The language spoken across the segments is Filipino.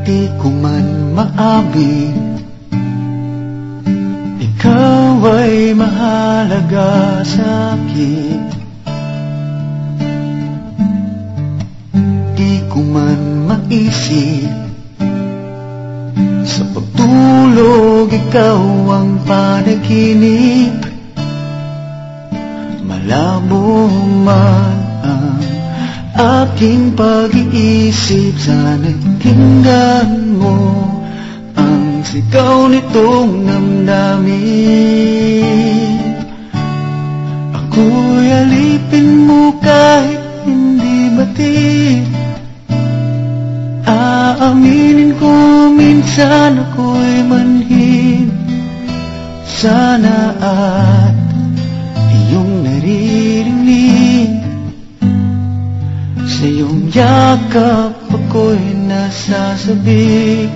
Di ko man maamin, ikaw ay mahalaga sa'kin. Di ko man maisip, sa pagtulog ikaw ang panaginip. Malabo man ang aking pag-iisip, sana'y tingnan mo ang sigaw nitong damdamin. Ako'y alipin mo kahit hindi batid. Aaminin ko minsan ako'y manhid. Sana at iyong naririnig, sa iyong yakap ako'y nasasabik.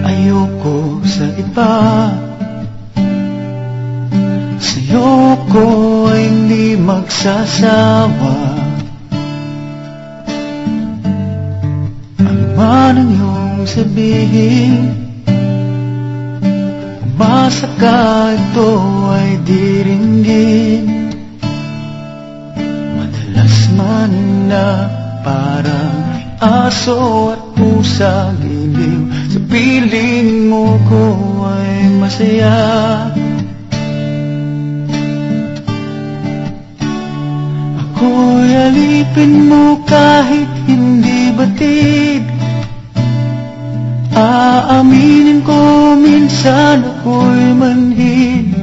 Ayoko sa iba, sa'yo ko ay hindi magsasawa. Ano man ang iyong sabihin, umasa ka, ito ay diringgin. Madalas man na parang aso at pusa, giliw sa piling mo ko ay masaya. Ako'y alipin mo kahit hindi batid. Aaminin ko minsan ako'y manhid.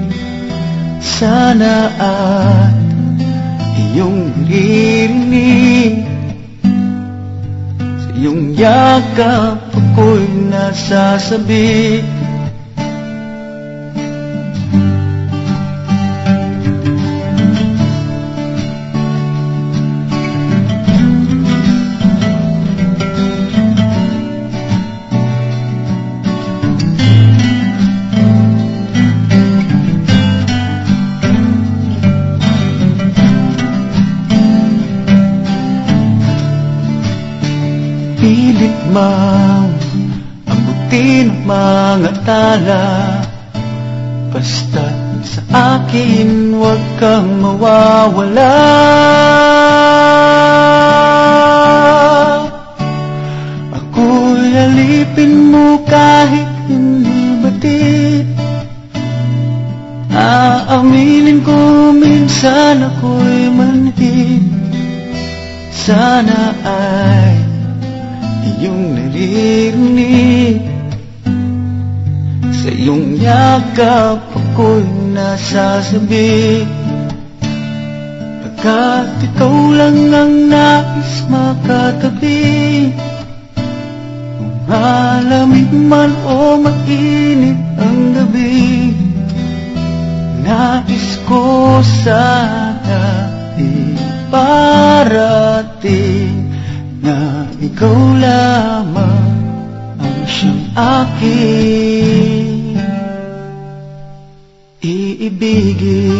Sana at iyong naririnig, sa iyong yakap ako'y nasasabik. Pilit mang abutin ang mga tala, basta sa akin huwag kang mawawala. Ako'y alipin mo kahit hindi batid. Aaminin ko minsan ako'y manhid. Sana ay iyong naririnig, sa iyong yakap ako'y nasasabik. Pagkat ikaw lang ang nais makatabi, kung malamig man o mainit ang gabi, nais ko sana iparating na ikaw lamang ang siyang aking iibigin.